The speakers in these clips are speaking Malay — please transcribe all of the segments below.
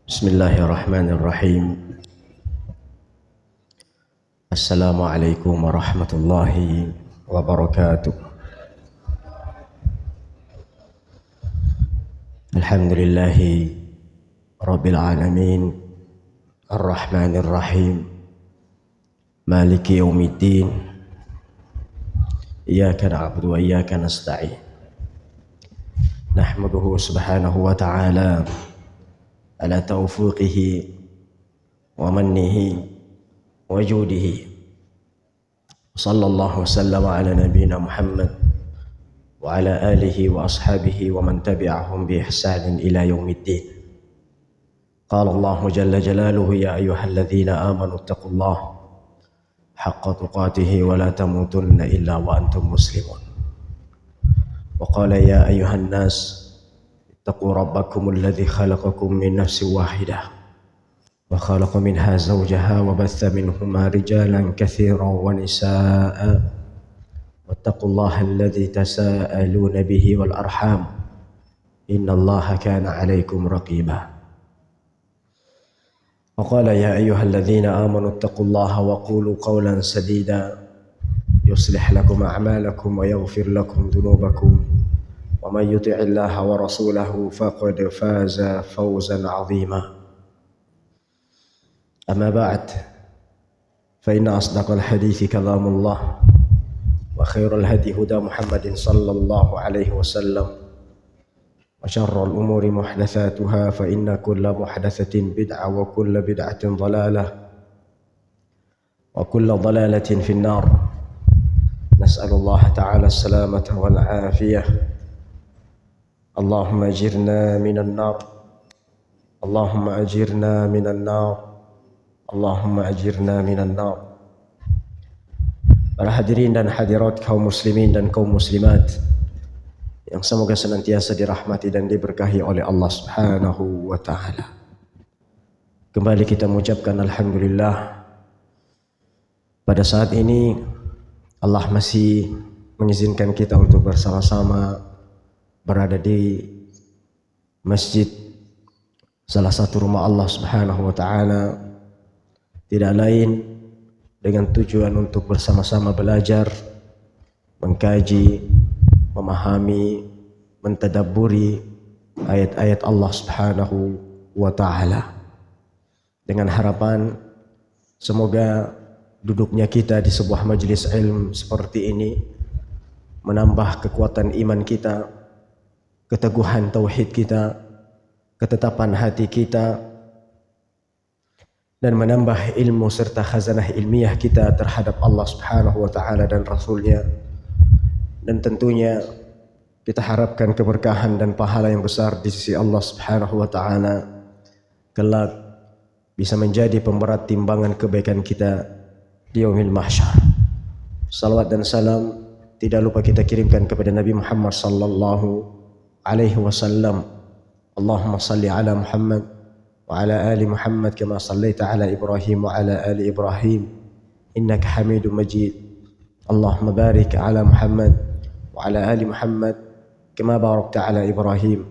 Bismillahirrahmanirrahim. Assalamualaikum warahmatullahi wabarakatuh. Alhamdulillahi rabbil alamin, arrahmanir rahim, maliki yaumiddin, iyyaka na'budu wa iyyaka nasta'in. Nahmaduhu subhanahu wa ta'ala ala taufiqihi wa mannihi wa judihi. Sallallahu wasallam ala nabiyyina Muhammad wa ala alihi wa ashabihi wa man tabi'ahum bi ihsanin ila yaumiddin. Qala Allah jalla jalaluhu ya ayyuhalladzina amanu taqullaha haqqa tuqatih wa la tamutunna illa wa antum muslimun. Wa qala ya ayyuhan nas اتقوا ربكم الذي خلقكم من نفس واحدة وخلق منها زوجها وبث منهما رجالا كثيرا ونساء واتقوا الله الذي تساءلون به والأرحام إن الله كان عليكم رقيبا. وقال يا أيها الذين آمنوا اتقوا الله وقولوا قولا سديدا يصلح لكم أعمالكم ويغفر لكم ذنوبكم ومن يطع الله ورسوله فقد فاز فوزا عظيما. أما بعد فإن أصدق الحديث كلام الله وخير الهدي هدى محمد صلى الله عليه وسلم وشر الأمور محدثاتها فإن كل محدثة بدعة وكل بدعة ضلالة وكل ضلالة في النار. نسأل الله تعالى السلامة والعافية. اللهم أجرنا من النار، اللهم أجرنا من النار، اللهم أجرنا من النار. Para hadirin dan hadirat kaum muslimin dan kaum muslimat yang semoga senantiasa dirahmati dan diberkahi oleh Allah Subhanahu wa taala. Kembali kita mengucapkan alhamdulillah. Pada saat ini Allah masih mengizinkan kita untuk bersama-sama berada di masjid, salah satu rumah Allah Subhanahu wa taala, tidak lain dengan tujuan untuk bersama-sama belajar, mengkaji, memahami, mentadabburi ayat-ayat Allah Subhanahu wa taala, dengan harapan semoga duduknya kita di sebuah majelis ilmu seperti ini menambah kekuatan iman kita, keteguhan tauhid kita, ketetapan hati kita, dan menambah ilmu serta khazanah ilmiah kita terhadap Allah Subhanahu wa taala dan Rasulnya. Dan tentunya kita harapkan keberkahan dan pahala yang besar di sisi Allah Subhanahu wa taala kelak bisa menjadi pemberat timbangan kebaikan kita di yaumil mahsyar. Salawat dan salam tidak lupa kita kirimkan kepada Nabi Muhammad sallallahu alaihi wasallam. Allahumma salli ala Muhammad wa ala ali Muhammad kama sallaita ala Ibrahim wa ala ali Ibrahim innaka Hamidum Majid. Allahumma barik ala Muhammad wa ala ali Muhammad kama barakta ala Ibrahim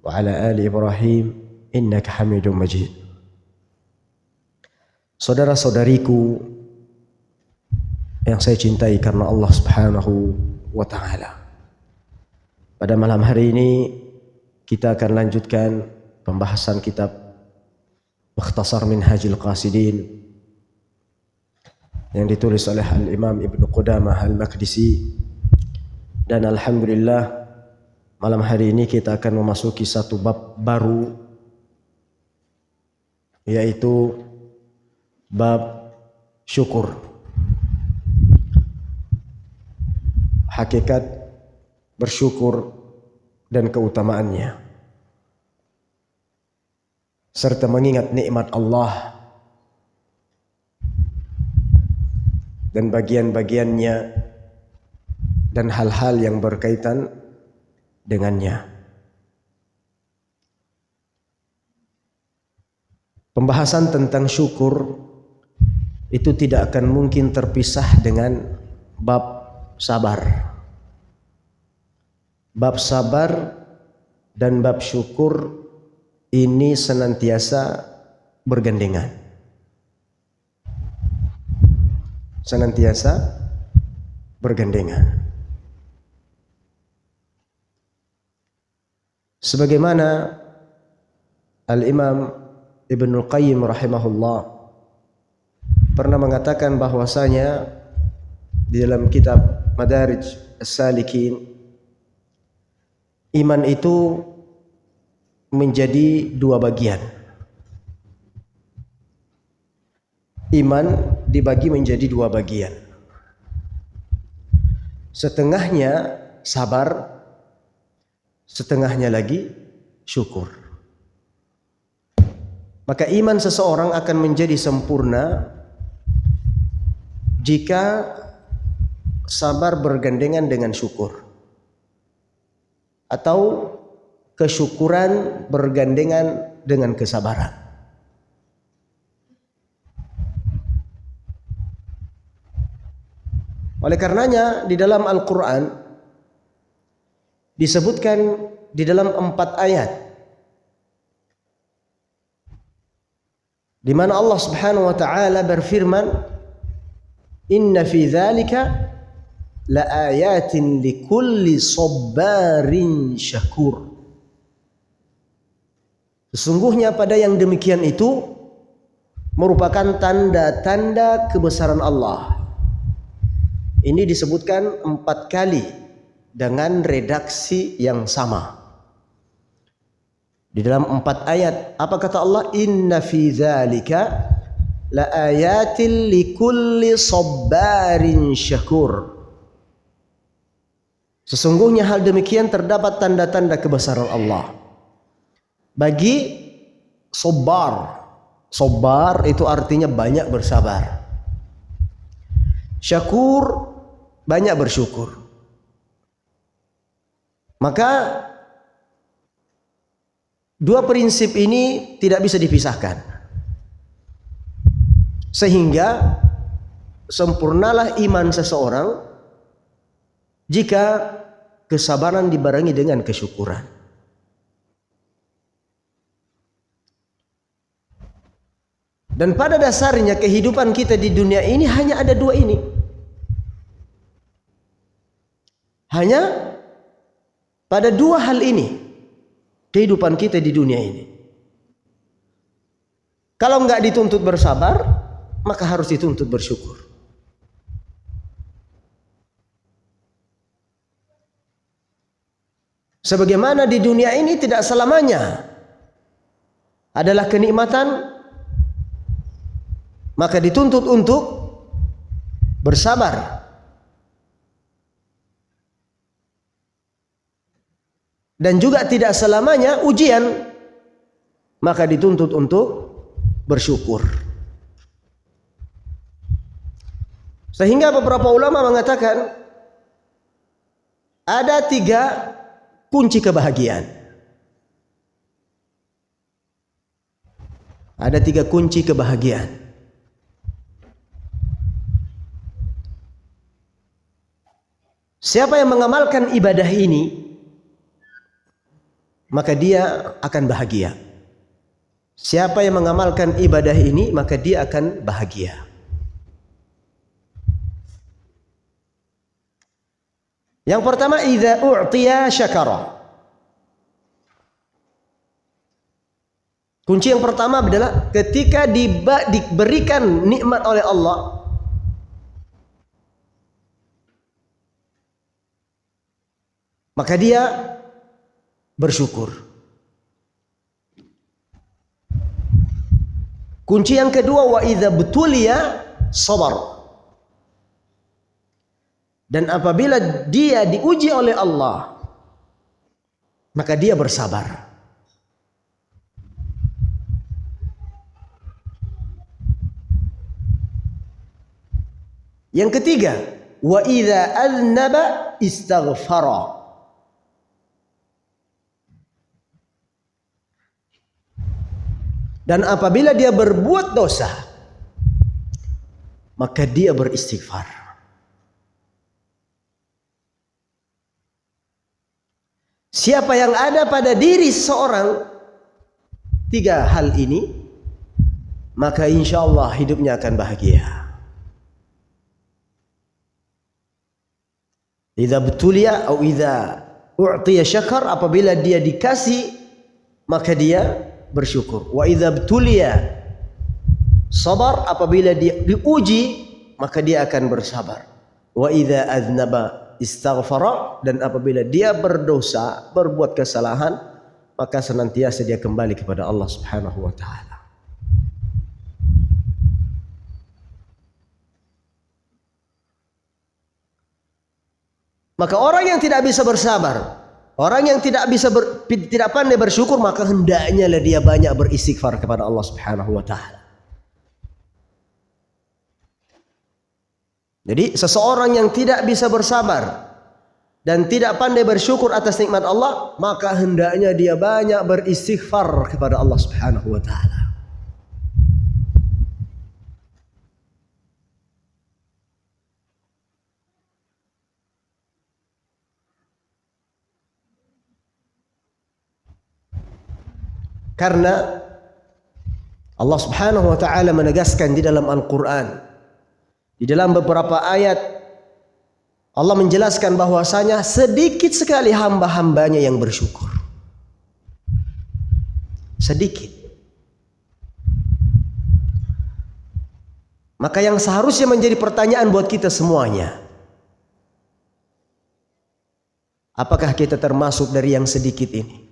wa ala ali Ibrahim innaka Hamidum Majid. Saudara-saudariku yang saya cintai karena Allah Subhanahu wa taala, pada malam hari ini kita akan lanjutkan pembahasan kitab Mukhtasar Minhajul Qasidin yang ditulis oleh Al-Imam Ibnu Qudamah Al-Maqdisi. Dan alhamdulillah malam hari ini kita akan memasuki satu bab baru, yaitu bab syukur. Hakikat bersyukur dan keutamaannya, serta mengingat nikmat Allah dan bagian-bagiannya dan hal-hal yang berkaitan dengannya. Pembahasan tentang syukur itu tidak akan mungkin terpisah dengan bab sabar. Bab sabar dan bab syukur ini senantiasa bergandengan. Senantiasa bergandengan. Sebagaimana Al-Imam Ibnul Qayyim rahimahullah pernah mengatakan bahwasanya di dalam kitab Madarij As-Salikin, iman itu menjadi dua bagian. Iman dibagi menjadi dua bagian. Setengahnya sabar, setengahnya lagi syukur. Maka iman seseorang akan menjadi sempurna jika sabar bergandengan dengan syukur, atau kesyukuran bergandengan dengan kesabaran. Oleh karenanya di dalam Al-Quran disebutkan di dalam 4 ayat di mana Allah Subhanahu wa taala berfirman, "Inna fi dzalika laayatin likulli sabbarin syakur." Sesungguhnya pada yang demikian itu merupakan tanda-tanda kebesaran Allah. Ini disebutkan 4 kali dengan redaksi yang sama. Di dalam 4 ayat, apa kata Allah? Inna fi dzalika laayatin likulli sabbarin syakur. Sesungguhnya hal demikian terdapat tanda-tanda kebesaran Allah bagi sabar. Sabar itu artinya banyak bersabar. Syakur, banyak bersyukur. Maka dua prinsip ini tidak bisa dipisahkan. Sehingga sempurnalah iman seseorang jika kesabaran dibarengi dengan kesyukuran. Dan pada dasarnya kehidupan kita di dunia ini hanya ada dua ini. Hanya pada dua hal ini kehidupan kita di dunia ini. Kalau enggak dituntut bersabar, maka harus dituntut bersyukur. Sebagaimana di dunia ini tidak selamanya adalah kenikmatan, maka dituntut untuk bersabar. Dan juga tidak selamanya ujian, maka dituntut untuk bersyukur. Sehingga beberapa ulama mengatakan ada 3 kunci kebahagiaan. Ada 3 kunci kebahagiaan. Siapa yang mengamalkan ibadah ini, maka dia akan bahagia. Siapa yang mengamalkan ibadah ini, maka dia akan bahagia. Yang pertama, idza u'tiya syakara. Kunci yang pertama adalah ketika diberikan nikmat oleh Allah, maka dia bersyukur. Kunci yang kedua, wa idza butuliya sabar. Dan apabila dia diuji oleh Allah, maka dia bersabar. Yang ketiga, wa idza aznaba istaghfara. Dan apabila dia berbuat dosa, maka dia beristighfar. Siapa yang ada pada diri seorang tiga hal ini, maka insya Allah hidupnya akan bahagia. Idza btuliya atau idza u'tiya syakar, apabila dia dikasih maka dia bersyukur. Wa idza btuliya sabar, apabila dia diuji maka dia akan bersabar. Wa idza aznaba istaghfara, dan apabila dia berdosa, berbuat kesalahan, maka senantiasa dia kembali kepada Allah Subhanahu wa taala. Maka orang yang tidak bisa bersabar, orang yang tidak pandai bersyukur, maka hendaknya dia banyak beristighfar kepada Allah Subhanahu wa taala. Jadi seseorang yang tidak bisa bersabar dan tidak pandai bersyukur atas nikmat Allah, maka hendaknya dia banyak beristighfar kepada Allah Subhanahu wa taala. Karena Allah Subhanahu wa taala menegaskan di dalam Al-Qur'an, di dalam beberapa ayat Allah menjelaskan bahwasanya sedikit sekali hamba-hambanya yang bersyukur. Sedikit. Maka yang seharusnya menjadi pertanyaan buat kita semuanya, apakah kita termasuk dari yang sedikit ini?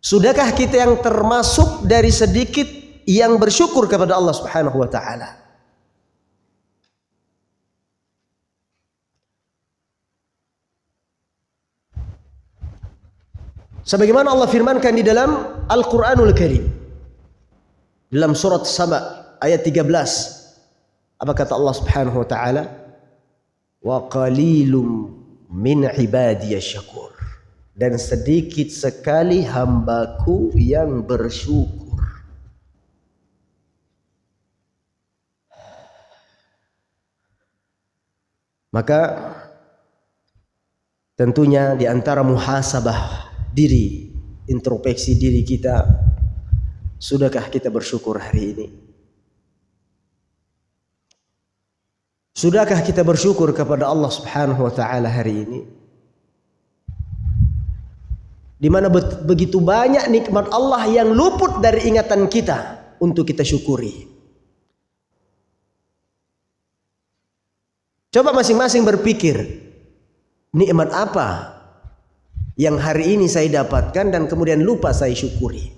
Sudahkah kita yang termasuk dari sedikit yang bersyukur kepada Allah Subhanahu wa taala? Sebagaimana Allah firmankan di dalam Al-Qur'anul Karim, dalam surat Saba ayat 13, apa kata Allah Subhanahu wa taala? Wa qalilum min ibadiyasy syakur. Dan sedikit sekali hambaku yang bersyukur. Maka tentunya di antara muhasabah diri, introspeksi diri kita, sudahkah kita bersyukur hari ini? Sudahkah kita bersyukur kepada Allah Subhanahu wa taala hari ini? Di mana begitu banyak nikmat Allah yang luput dari ingatan kita untuk kita syukuri. Coba masing-masing berpikir, nikmat apa yang hari ini saya dapatkan dan kemudian lupa saya syukuri.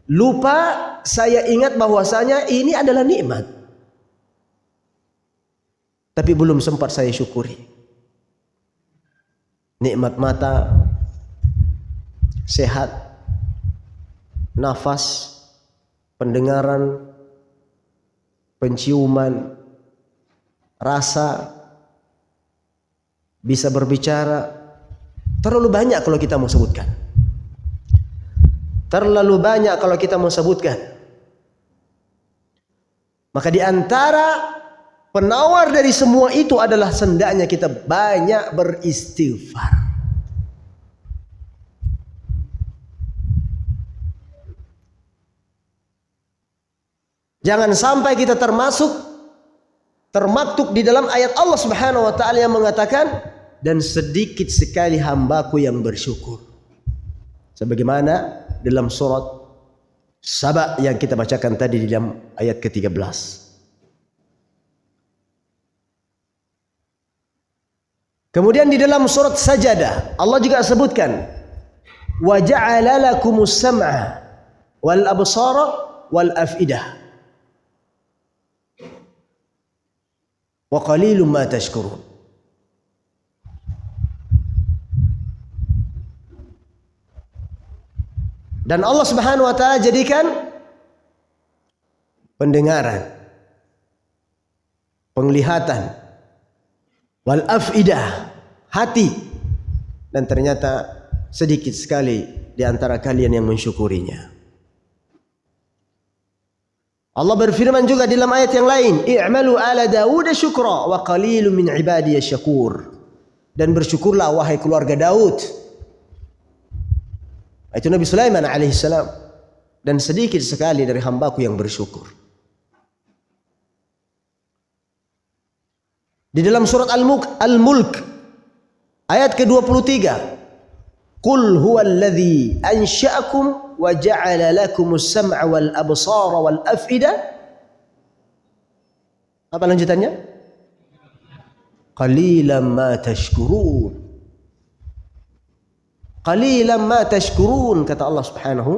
Lupa saya ingat bahwasanya ini adalah nikmat, tapi belum sempat saya syukuri. Nikmat mata, sehat, nafas, pendengaran, penciuman, rasa, bisa berbicara. Terlalu banyak kalau kita mau sebutkan. Terlalu banyak kalau kita mau sebutkan. Maka di antara penawar dari semua itu adalah hendaknya kita banyak beristighfar. Jangan sampai kita termaktub di dalam ayat Allah Subhanahu wa taala yang mengatakan, dan sedikit sekali hambaku yang bersyukur. Sebagaimana dalam surat Saba yang kita bacakan tadi di dalam ayat ke-13. Kemudian di dalam surat Sajadah Allah juga sebutkan, wa ja'ala lakumus sam'a wal absara wal afidah wa qalilum ma tashkurun. Dan Allah Subhanahu wa taala jadikan pendengaran, penglihatan, wal afidah, hati, dan ternyata sedikit sekali di antara kalian yang mensyukurinya. Allah berfirman juga dalam ayat yang lain, i'malu ala Daud syukra wa qalilun min ibadiyasy syakur. Dan bersyukurlah wahai keluarga Daud. Itu Nabi Sulaiman alaihissalam. Dan sedikit sekali dari hambaku yang bersyukur. Di dalam surat Al-Mulk ayat ke-23, Qul huwallazi ansha'akum wa ja'ala lakumus sam'a wal absara wal af'ida. Apa lanjutannya? Qalilan ma tashkurun. Qalilan ma tashkurun, kata Allah Subhanahu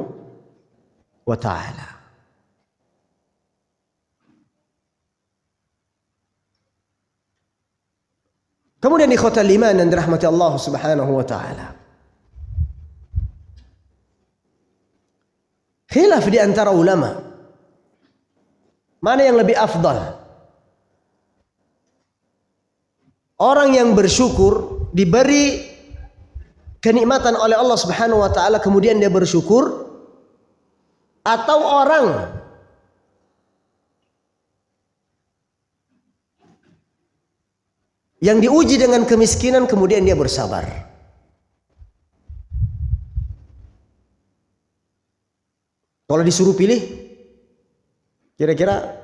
wa ta'ala. Kemudian ikhwatal iman yang dirahmati Allah Subhanahu wa ta'ala, khilaf di antara ulama, mana yang lebih afdal? Orang yang bersyukur diberi kenikmatan oleh Allah Subhanahu wa ta'ala kemudian dia bersyukur, atau orang yang diuji dengan kemiskinan kemudian dia bersabar? Kalau disuruh pilih, kira-kira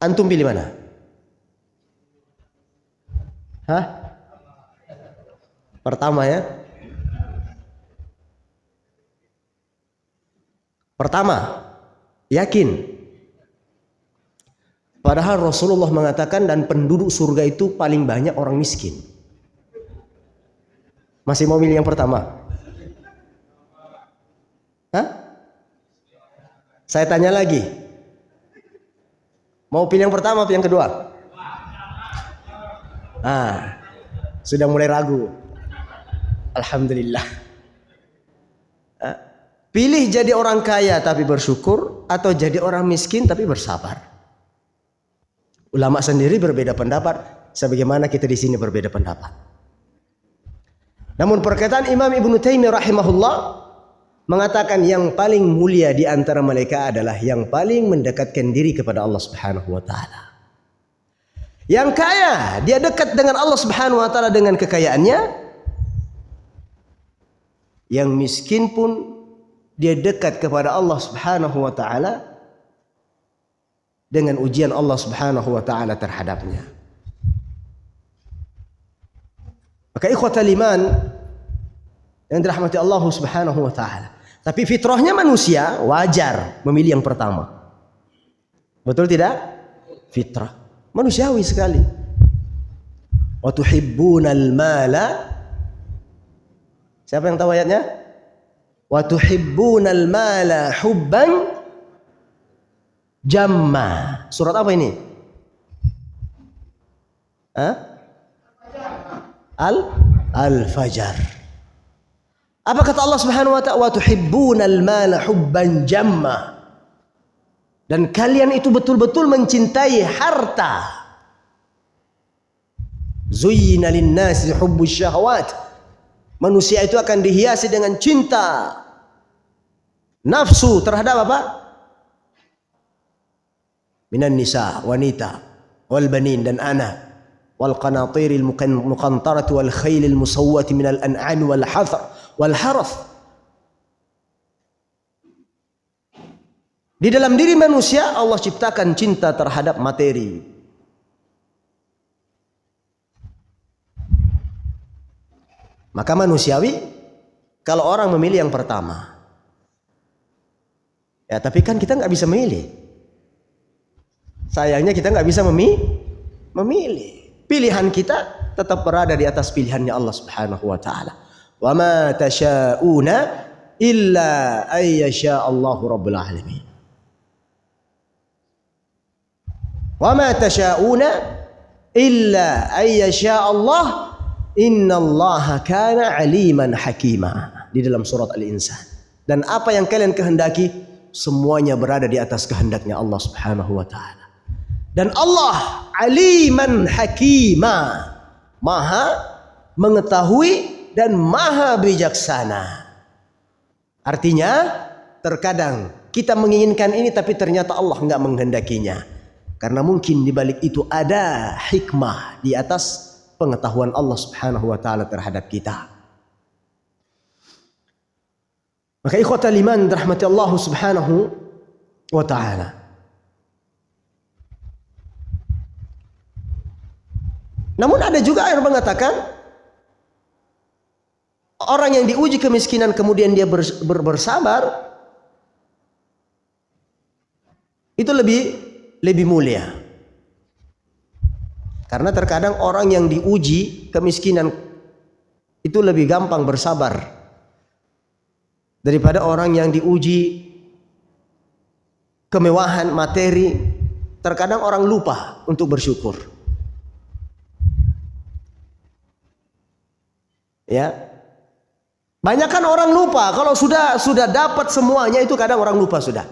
antum pilih mana? Hah? Pertama ya? Pertama, yakin. Padahal Rasulullah mengatakan dan penduduk surga itu paling banyak orang miskin. Masih mau milih yang pertama? Hah? Saya tanya lagi. Mau pilih yang pertama atau yang kedua? Sudah mulai ragu. Alhamdulillah. Pilih jadi orang kaya tapi bersyukur, atau jadi orang miskin tapi bersabar. Ulama sendiri berbeda pendapat, sebagaimana kita di sini berbeda pendapat. Namun perkataan Imam Ibnu Taimiyah rahimahullah mengatakan yang paling mulia di antara mereka adalah yang paling mendekatkan diri kepada Allah Subhanahu wa taala. Yang kaya, dia dekat dengan Allah Subhanahu wa taala dengan kekayaannya. Yang miskin pun dia dekat kepada Allah Subhanahu wa taala dengan ujian Allah Subhanahu wa taala terhadapnya. Maka ikhwatal iman yang dirahmati Allah Subhanahu wa taala, tapi fitrahnya manusia wajar memilih yang pertama. Betul tidak? Fitrah manusiawi sekali. Wa tuhibbunal mala. Siapa yang tahu ayatnya? Wa tuhibbunal mala hubban jamma. Surat apa ini? Al-Fajr. Apa kata Allah Subhanahu wa ta'ala? Wa tuhibbunal mala hubban jamma. Dan kalian itu betul-betul mencintai harta. Zuyyina lin-nasi hubbus syahawat. Manusia itu akan dihiasi dengan cinta nafsu terhadap apa? Minan nisa, wanita, wal banin dan anak, wal qanatiril muqantarati wal khailil musawwati minal an'am wal harth. Di dalam diri manusia Allah ciptakan cinta terhadap materi. Maka manusiawi kalau orang memilih yang pertama. Ya, tapi kan kita nggak bisa memilih. Sayangnya kita nggak bisa memilih. Pilihan kita tetap berada di atas pilihannya Allah Subhanahu wa taala. Wa ma tasyauna illa ayyasha Allahu rabbul alamin. Wa ma tasyauna illa ayyasha Allah innallaha kana aliman hakima, di dalam surat Al-Insan. Dan apa yang kalian kehendaki semuanya berada di atas kehendaknya Allah Subhanahu wa taala. Dan Allah aliman hakima, maha mengetahui dan maha bijaksana. Artinya terkadang kita menginginkan ini tapi ternyata Allah enggak menghendakinya. Karena mungkin di balik itu ada hikmah di atas pengetahuan Allah Subhanahu wa taala terhadap kita. Maka ikhwatal iman rahmati Allah subhanahu wa ta'ala, namun ada juga yang mengatakan orang yang diuji kemiskinan kemudian dia bersabar itu lebih mulia. Karena terkadang orang yang diuji kemiskinan itu lebih gampang bersabar daripada orang yang diuji kemewahan materi. Terkadang orang lupa untuk bersyukur. Ya. Banyakkan orang lupa kalau sudah dapat semuanya, itu kadang orang lupa sudah.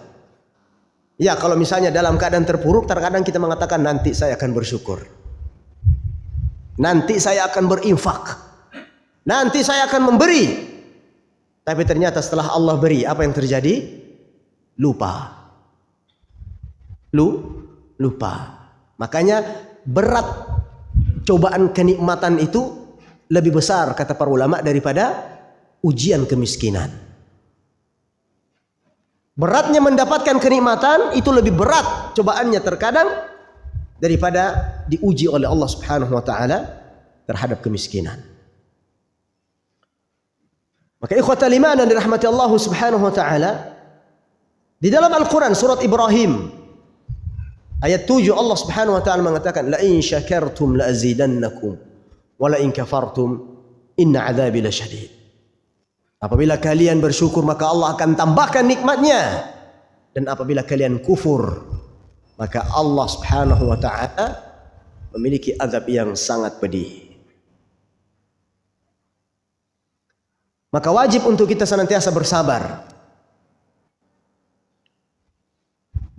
Ya, kalau misalnya dalam keadaan terpuruk, terkadang kita mengatakan nanti saya akan bersyukur. Nanti saya akan berinfak. Nanti saya akan memberi. Tapi ternyata setelah Allah beri, apa yang terjadi? Lupa. Lupa. Makanya berat cobaan kenikmatan itu lebih besar kata para ulama daripada ujian kemiskinan. Beratnya mendapatkan kenikmatan itu lebih berat cobaannya terkadang daripada diuji oleh Allah Subhanahu wa taala terhadap kemiskinan. Maka ikhwatal iman yang dirahmati Allah Subhanahu wa taala, di dalam Al-Qur'an surat Ibrahim ayat 7 Allah Subhanahu wa taala mengatakan la in syakartum la azidannakum wa la in kafartum inna 'adzabi lasyadid. Apabila kalian bersyukur maka Allah akan tambahkan nikmatnya, dan apabila kalian kufur maka Allah Subhanahu wa taala memiliki azab yang sangat pedih. Maka wajib untuk kita senantiasa bersabar.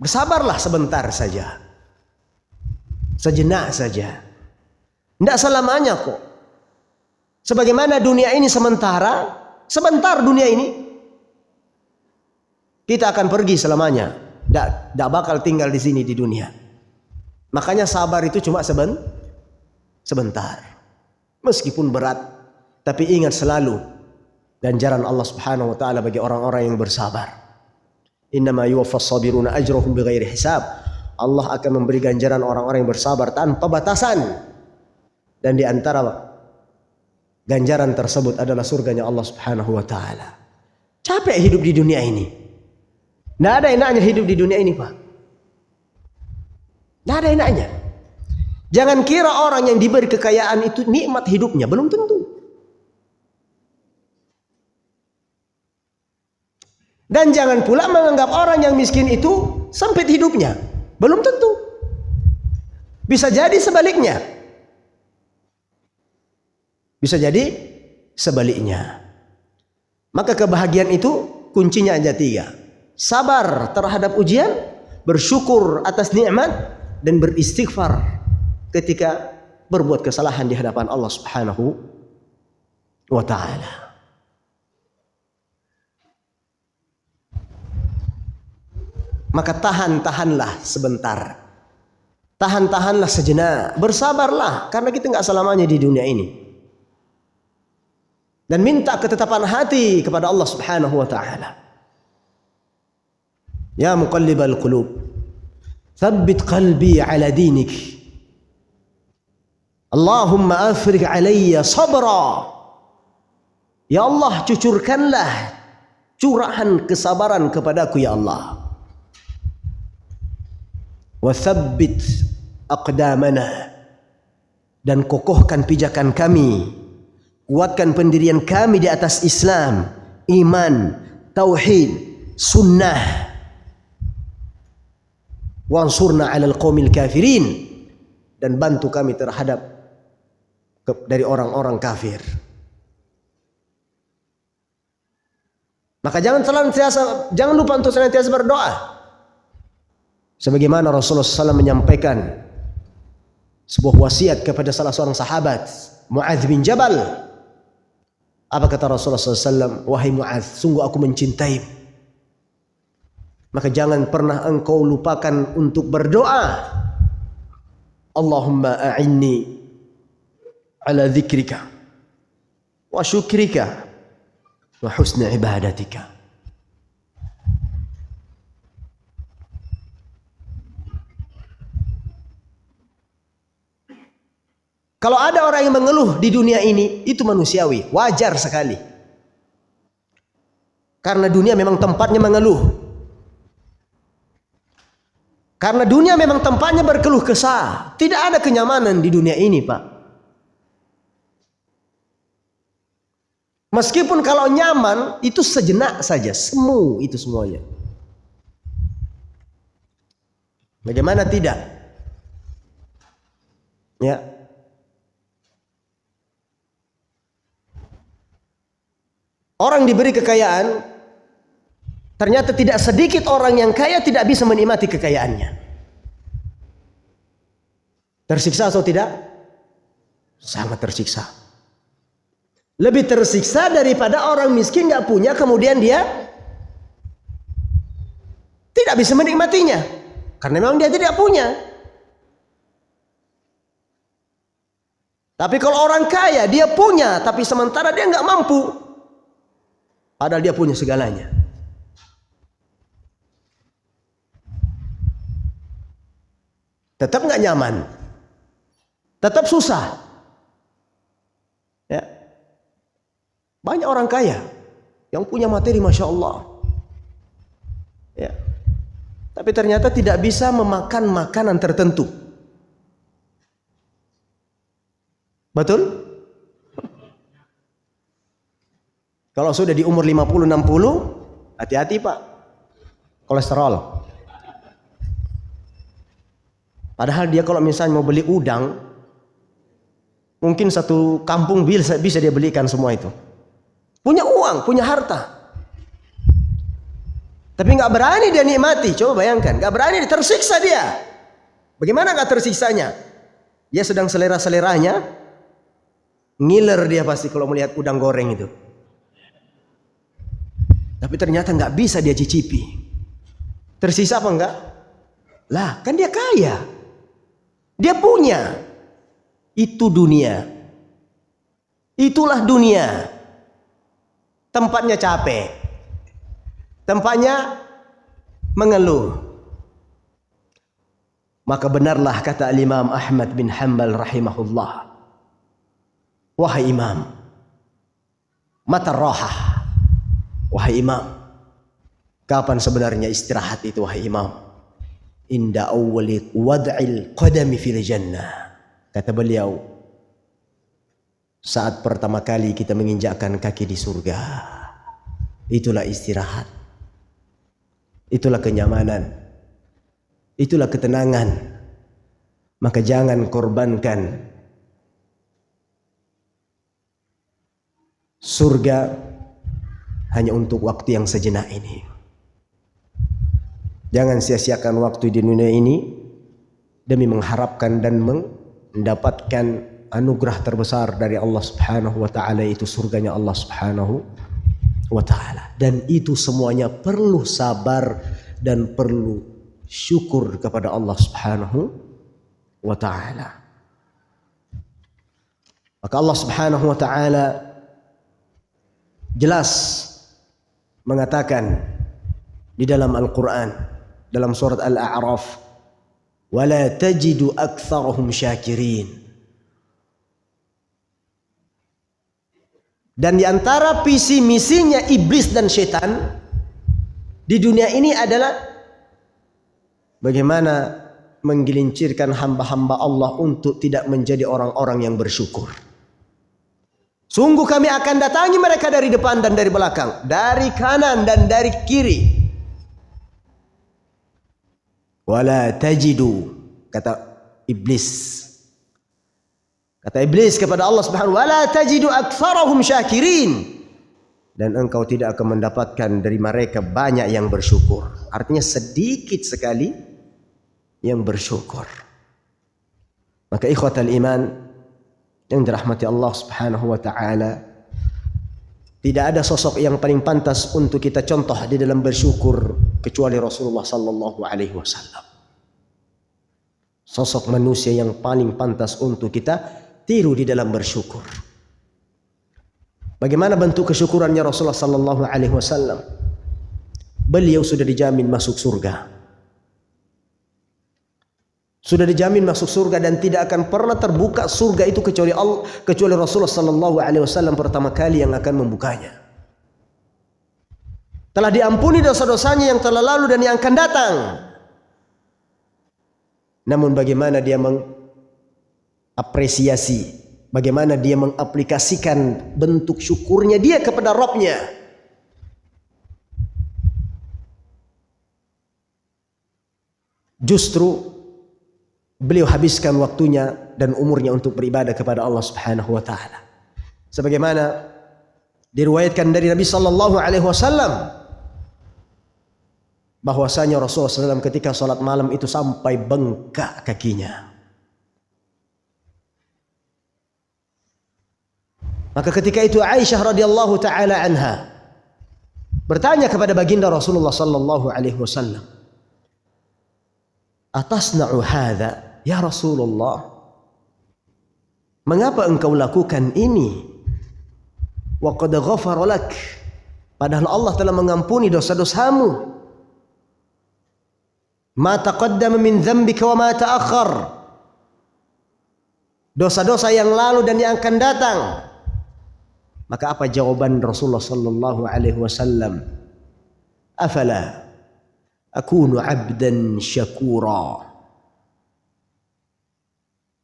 Bersabarlah sebentar saja. Sejenak saja. Tidak selamanya kok. Sebagaimana dunia ini sementara, sebentar dunia ini. Kita akan pergi selamanya. Tidak bakal tinggal di sini di dunia. Makanya sabar itu cuma sebentar. Meskipun berat, tapi ingat selalu ganjaran Allah Subhanahu wa taala bagi orang-orang yang bersabar. Innama yuwaffas sabiruna ajrahum bighairi hisab. Allah akan memberi ganjaran orang-orang yang bersabar tanpa batasan. Dan di antara ganjaran tersebut adalah surganya Allah Subhanahu wa taala. Capek hidup di dunia ini. Tidak ada enaknya hidup di dunia ini, Pak. Tidak ada enaknya. Jangan kira orang yang diberi kekayaan itu nikmat hidupnya, belum tentu. Dan jangan pula menganggap orang yang miskin itu sempit hidupnya, belum tentu. Bisa jadi sebaliknya. Bisa jadi sebaliknya. Maka kebahagiaan itu kuncinya ada 3. Sabar terhadap ujian, bersyukur atas nikmat, dan beristighfar ketika berbuat kesalahan di hadapan Allah Subhanahu wa taala. Maka tahanlah sebentar. Tahanlah sejenak, bersabarlah karena kita enggak selamanya di dunia ini. Dan minta ketetapan hati kepada Allah Subhanahu wa taala. Ya muqallibal qulub, tsabbit qalbi ala dinik. Allahumma afrigh alayya sabra. Ya Allah, cucurkanlah curahan kesabaran kepadaku ya Allah. Wa tsabbit aqdamana, dan kokohkan pijakan kami. Kuatkan pendirian kami di atas Islam, iman, tauhid, sunnah. Wansurna 'alal qaumil kafirin, dan bantu kami terhadap dari orang-orang kafir. Maka jangan lupa untuk senantiasa berdoa. Sebagaimana Rasulullah SAW menyampaikan sebuah wasiat kepada salah seorang sahabat, Mu'adz bin Jabal. Apa kata Rasulullah SAW? Wahai Mu'adz, sungguh aku mencintaimu. Maka jangan pernah engkau lupakan untuk berdoa. Allahumma a'inni ala dzikrika wa syukrika wa husni ibadatika. Kalau ada orang yang mengeluh di dunia ini, itu manusiawi, wajar sekali. Karena dunia memang tempatnya mengeluh. Karena dunia memang tempatnya berkeluh kesah. Tidak ada kenyamanan di dunia ini, Pak. Meskipun kalau nyaman, itu sejenak saja. Semu itu semuanya. Bagaimana tidak? Ya. Orang diberi kekayaan, ternyata tidak sedikit orang yang kaya tidak bisa menikmati kekayaannya. Tersiksa atau tidak? Sangat tersiksa. Lebih tersiksa daripada orang miskin nggak punya, kemudian dia tidak bisa menikmatinya. Karena memang dia tidak punya. Tapi kalau orang kaya, dia punya, tapi sementara dia nggak mampu. Padahal dia punya segalanya. Tetap nggak nyaman. Tetap susah. Ya. Banyak orang kaya yang punya materi, Masya Allah. Ya. Tapi ternyata tidak bisa memakan makanan tertentu. Betul? Kalau sudah di umur 50-60, hati-hati Pak. Kolesterol. Padahal dia kalau misalnya mau beli udang, mungkin satu kampung bisa dia belikan semua itu. Punya uang, punya harta. Tapi nggak berani dia nikmati. Coba bayangkan, nggak berani, tersiksa dia. Bagaimana nggak tersiksanya? Dia sedang selera-seleranya, ngiler dia pasti kalau melihat udang goreng itu. Tapi ternyata nggak bisa dia cicipi. Tersisa apa enggak? Lah, kan dia kaya. Dia punya. Itu dunia. Itulah dunia. Tempatnya capek. Tempatnya mengeluh. Maka benarlah kata Imam Ahmad bin Hanbal rahimahullah. Wahai Imam, mata rahah. Wahai Imam, kapan sebenarnya istirahat itu wahai Imam? Inda awwali wad'il qadami fil jannah. Kata beliau, saat pertama kali kita menginjakkan kaki di surga. Itulah istirahat. Itulah kenyamanan. Itulah ketenangan. Maka jangan korbankan surga hanya untuk waktu yang sejenak ini. Jangan sia-siakan waktu di dunia ini demi mengharapkan dan mendapatkan anugerah terbesar dari Allah Subhanahu wa taala, itu surganya Allah Subhanahu wa taala. Dan itu semuanya perlu sabar dan perlu syukur kepada Allah Subhanahu wa taala. Maka Allah Subhanahu wa taala jelas mengatakan di dalam Al-Quran, dalam surat Al-A'raf, wala tajidu aktsarahum syakirin. Dan di antara visi misinya iblis dan setan di dunia ini adalah bagaimana menggelincirkan hamba-hamba Allah untuk tidak menjadi orang-orang yang bersyukur. Sungguh kami akan datangi mereka dari depan dan dari belakang, dari kanan dan dari kiri. Wala tajidu, kata iblis. Kata iblis kepada Allah Subhanahu wa taala, wala tajidu aktsarahum syakirin. Dan engkau tidak akan mendapatkan dari mereka banyak yang bersyukur. Artinya sedikit sekali yang bersyukur. Maka ikhwatal iman yang dirahmati Allah Subhanahu wa taala, tidak ada sosok yang paling pantas untuk kita contoh di dalam bersyukur kecuali Rasulullah sallallahu alaihi wasallam. Sosok manusia yang paling pantas untuk kita tiru di dalam bersyukur. Bagaimana bentuk kesyukurannya Rasulullah sallallahu alaihi wasallam? Beliau sudah dijamin masuk surga. sudah dijamin masuk surga dan tidak akan pernah terbuka surga itu kecuali Rasulullah sallallahu alaihi wasallam pertama kali yang akan membukanya. Telah diampuni dosa-dosanya yang telah lalu dan yang akan datang. Namun bagaimana dia mengapresiasi, bagaimana dia mengaplikasikan bentuk syukurnya dia kepada Rabb-nya. Justru beliau habiskan waktunya dan umurnya untuk beribadah kepada Allah Subhanahu wa taala. Sebagaimana diriwayatkan dari Nabi sallallahu alaihi wasallam bahwasanya Rasulullah SAW ketika salat malam itu sampai bengkak kakinya. Maka ketika itu Aisyah radhiyallahu taala anha bertanya kepada baginda Rasulullah sallallahu alaihi wasallam, "Atasna'u hadza ya Rasulullah? Mengapa engkau lakukan ini? Wa qad ghafara lak." Padahal Allah telah mengampuni dosa-dosamu. Ma taqaddama min dzambika wa ma ta'akhkhar. Dosa-dosa yang lalu dan yang akan datang. Maka apa jawaban Rasulullah sallallahu alaihi wasallam? Afala akunu 'abdan syakura.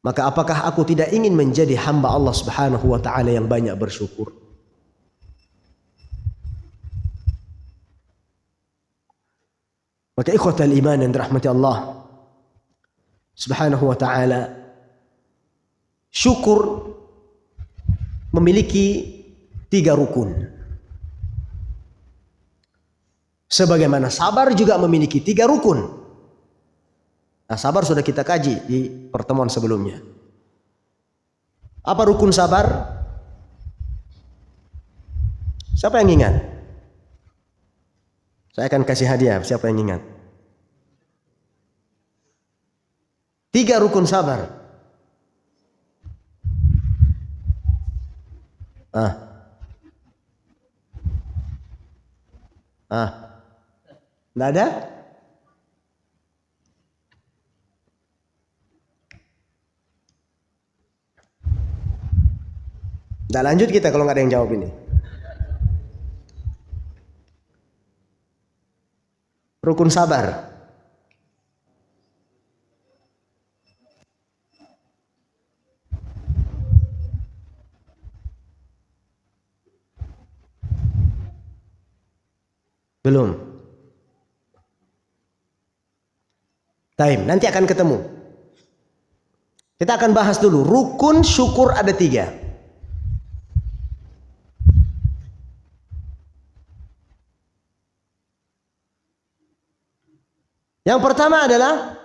Maka apakah aku tidak ingin menjadi hamba Allah Subhanahu wa taala yang banyak bersyukur? Maka ikhwatal iman yang dirahmati Allah Subhanahu wa taala, syukur memiliki 3 rukun. Sebagaimana sabar juga memiliki 3 rukun. Nah, sabar sudah kita kaji di pertemuan sebelumnya. Apa rukun sabar? Siapa yang ingat? Saya akan kasih hadiah, siapa yang ingat? 3 rukun sabar. Nggak ada? Nggak lanjut kita kalau nggak ada yang jawab ini. Rukun sabar. Belum. Taim, nanti akan ketemu. Kita akan bahas dulu. Rukun syukur ada 3. Yang pertama adalah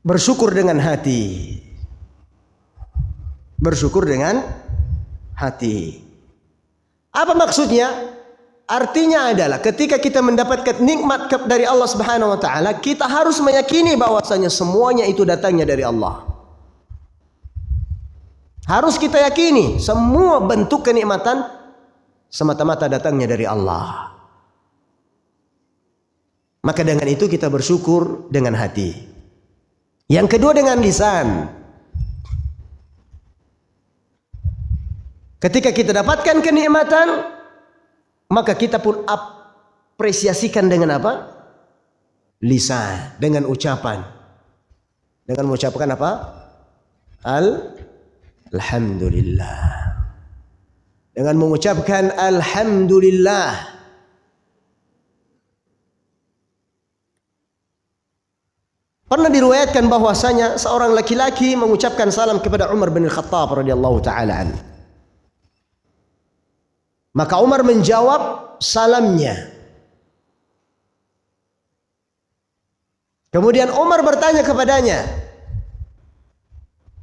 bersyukur dengan hati. Bersyukur dengan hati. Apa maksudnya? Artinya adalah ketika kita mendapatkan nikmat dari Allah Subhanahu wa taala, kita harus meyakini bahwasanya semuanya itu datangnya dari Allah. Harus kita yakini semua bentuk kenikmatan semata-mata datangnya dari Allah. Maka dengan itu kita bersyukur dengan hati. Yang kedua dengan lisan. Ketika kita dapatkan kenikmatan, maka kita pun apresiasikan dengan apa? Lisan, dengan ucapan. Dengan mengucapkan apa? Alhamdulillah. Dengan mengucapkan alhamdulillah. Pernah diriwayatkan bahwasanya seorang laki-laki mengucapkan salam kepada Umar bin Khattab radhiyallahu taala anhu. Maka Umar menjawab salamnya. Kemudian Umar bertanya kepadanya,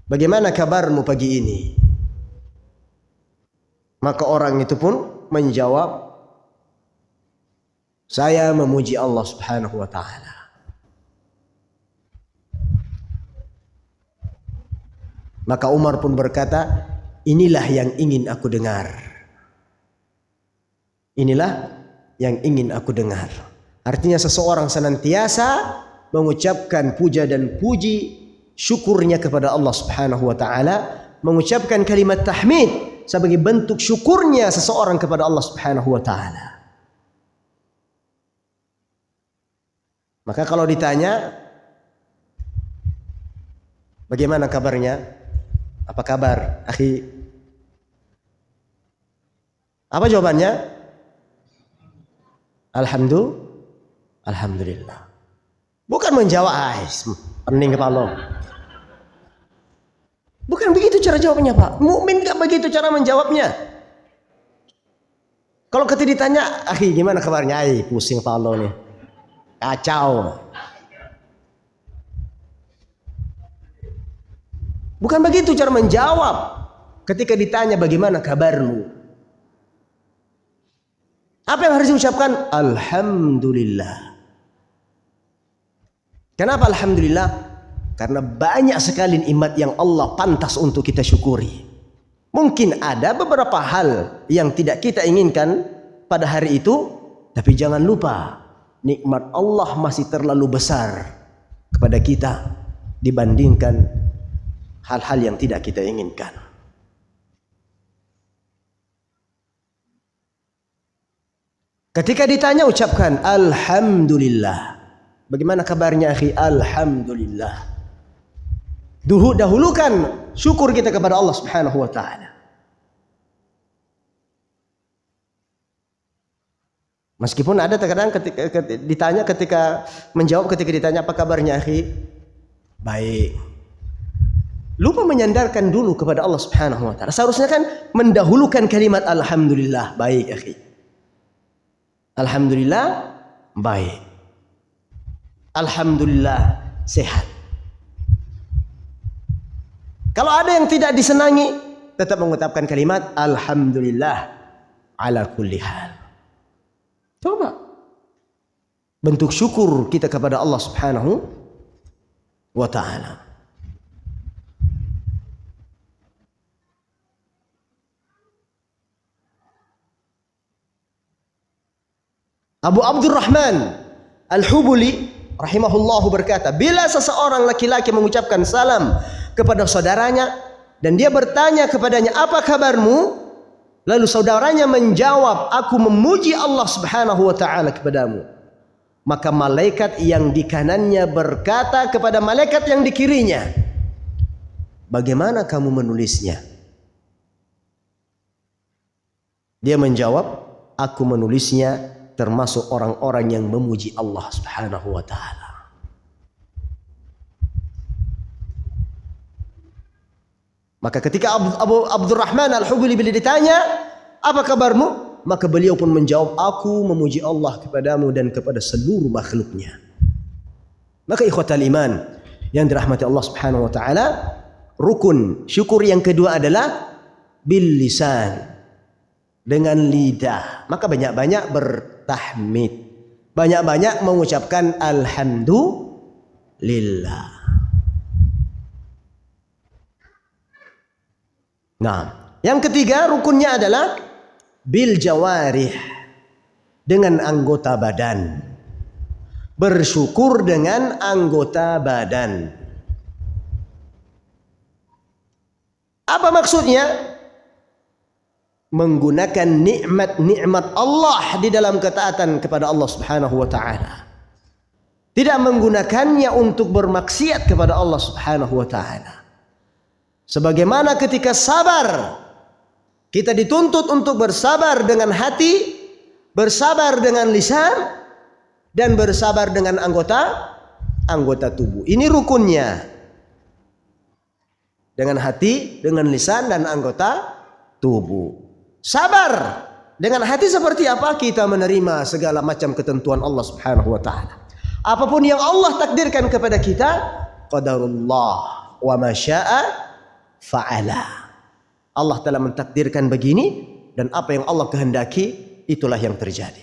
"Bagaimana kabarmu pagi ini?" Maka orang itu pun menjawab, "Saya memuji Allah Subhanahu wa taala." Maka Umar pun berkata, "Inilah yang ingin aku dengar." Inilah yang ingin aku dengar. Artinya seseorang senantiasa mengucapkan puja dan puji syukurnya kepada Allah Subhanahu wa taala, mengucapkan kalimat tahmid sebagai bentuk syukurnya seseorang kepada Allah Subhanahu wa taala. Maka kalau ditanya bagaimana kabarnya? Apa kabar, akhi? Apa jawabannya? Alhamdulillah. Bukan menjawab, pening kepala. Bukan begitu cara jawabnya, Pak. Mukmin enggak begitu cara menjawabnya. Kalau ketika ditanya, akhi gimana kabarnya? Pusing kepala nih. Kacau. Bukan begitu cara menjawab ketika ditanya bagaimana kabarmu. Apa yang harus diucapkan? Alhamdulillah. Kenapa alhamdulillah? Karena banyak sekali nikmat yang Allah pantas untuk kita syukuri. Mungkin ada beberapa hal yang tidak kita inginkan pada hari itu, tapi jangan lupa nikmat Allah masih terlalu besar kepada kita dibandingkan hal-hal yang tidak kita inginkan. Ketika ditanya ucapkan alhamdulillah. Bagaimana kabarnya akhi? Alhamdulillah. Dahulukan syukur kita kepada Allah Subhanahu wa taala. Meskipun ada terkadang ketika menjawab ketika ditanya apa kabarnya akhi? Baik. Lupa menyandarkan dulu kepada Allah Subhanahu wa taala. Seharusnya kan mendahulukan kalimat alhamdulillah. Baik akhi. Alhamdulillah baik. Alhamdulillah sehat. Kalau ada yang tidak disenangi, tetap mengucapkan kalimat alhamdulillah ala kulli hal. Coba bentuk syukur kita kepada Allah Subhanahu wa taala. Abu Abdurrahman Al-Hubuli rahimahullahu berkata, bila seseorang laki-laki mengucapkan salam kepada saudaranya dan dia bertanya kepadanya, apa kabarmu? Lalu saudaranya menjawab, aku memuji Allah Subhanahu wa taala kepadamu. Maka malaikat yang di kanannya berkata kepada malaikat yang di kirinya, bagaimana kamu menulisnya? Dia menjawab, aku menulisnya termasuk orang-orang yang memuji Allah Subhanahu wa taala. Maka ketika Abu Abdurrahman Al-Hubuli bila ditanya, apa kabarmu? Maka beliau pun menjawab, aku memuji Allah kepadamu dan kepada seluruh makhluknya. Maka ikhwatal iman yang dirahmati Allah Subhanahu wa taala, rukun syukur yang kedua adalah bil lisan, dengan lidah. Maka banyak-banyak bertahmid, banyak-banyak mengucapkan alhamdulillah. Nah, yang ketiga rukunnya adalah bil jawarih, dengan anggota badan. Bersyukur dengan anggota badan. Apa maksudnya? Menggunakan nikmat-nikmat Allah di dalam ketaatan kepada Allah Subhanahu wa taala. Tidak menggunakannya untuk bermaksiat kepada Allah Subhanahu wa taala. Sebagaimana ketika sabar, kita dituntut untuk bersabar dengan hati, bersabar dengan lisan, dan bersabar dengan anggota tubuh. Ini rukunnya. Dengan hati, dengan lisan, dan anggota tubuh. Sabar dengan hati seperti apa? Kita menerima segala macam ketentuan Allah Subhanahu wa taala. Apapun yang Allah takdirkan kepada kita, qadarullah wa ma syaa fa'ala. Allah telah mentakdirkan begini, dan apa yang Allah kehendaki itulah yang terjadi.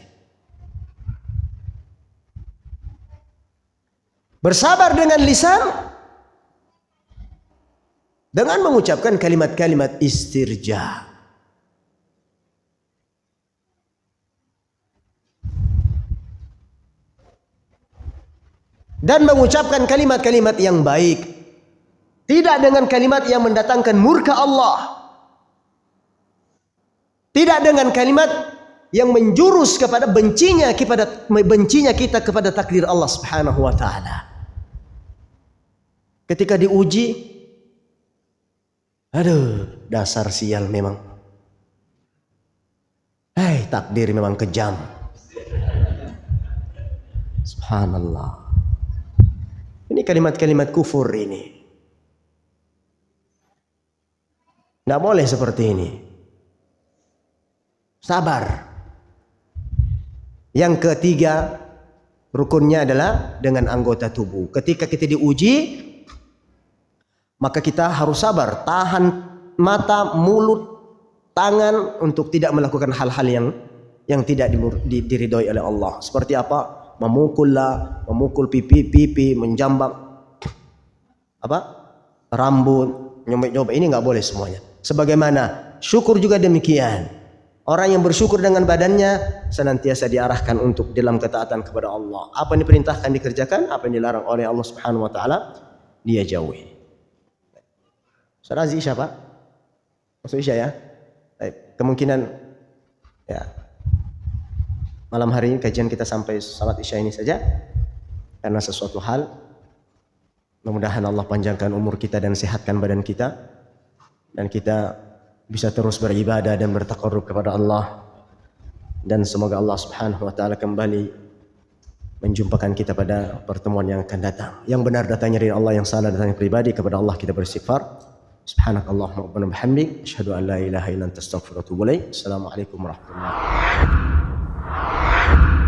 Bersabar dengan lisan dengan mengucapkan kalimat-kalimat istirja. dan mengucapkan kalimat-kalimat yang baik, tidak dengan kalimat yang mendatangkan murka Allah, tidak dengan kalimat yang menjurus kepada bencinya kita kepada takdir Allah Subhanahu wa taala. Ketika diuji, aduh, dasar sial memang. Hai, takdir memang kejam. Subhanallah. Ini kalimat-kalimat kufur ini. Tidak boleh seperti ini. Sabar. Yang ketiga, rukunnya adalah dengan anggota tubuh. Ketika kita diuji, maka kita harus sabar, tahan mata, mulut, tangan untuk tidak melakukan hal-hal yang tidak diridhoi oleh Allah. Seperti apa? Memukul pipi, menjambak rambut, nyobek-nyobek, ini nggak boleh semuanya. Sebagaimana syukur juga demikian. Orang yang bersyukur dengan badannya senantiasa diarahkan untuk dalam ketaatan kepada Allah. Apa yang diperintahkan dikerjakan, apa yang dilarang oleh Allah Subhanahu wa taala dia jauhi. Saudara Isya, Pak? Masuk Isya ya? Kemungkinan ya malam hari ini kajian kita sampai salat Isya ini saja. Karena sesuatu hal, mudah-mudahan Allah panjangkan umur kita dan sehatkan badan kita, dan kita bisa terus beribadah dan bertaqarrub kepada Allah, dan semoga Allah Subhanahu wa taala kembali menjumpakan kita pada pertemuan yang akan datang. Yang benar datangnya dari Allah, yang salah datangnya pribadi. Kepada Allah kita beristighfar. Subhanakallahumma wa bihamdik, asyhadu an la ilaha illa anta, astaghfiruka wa atubu ilaik. Assalamualaikum warahmatullahi wabarakatuh.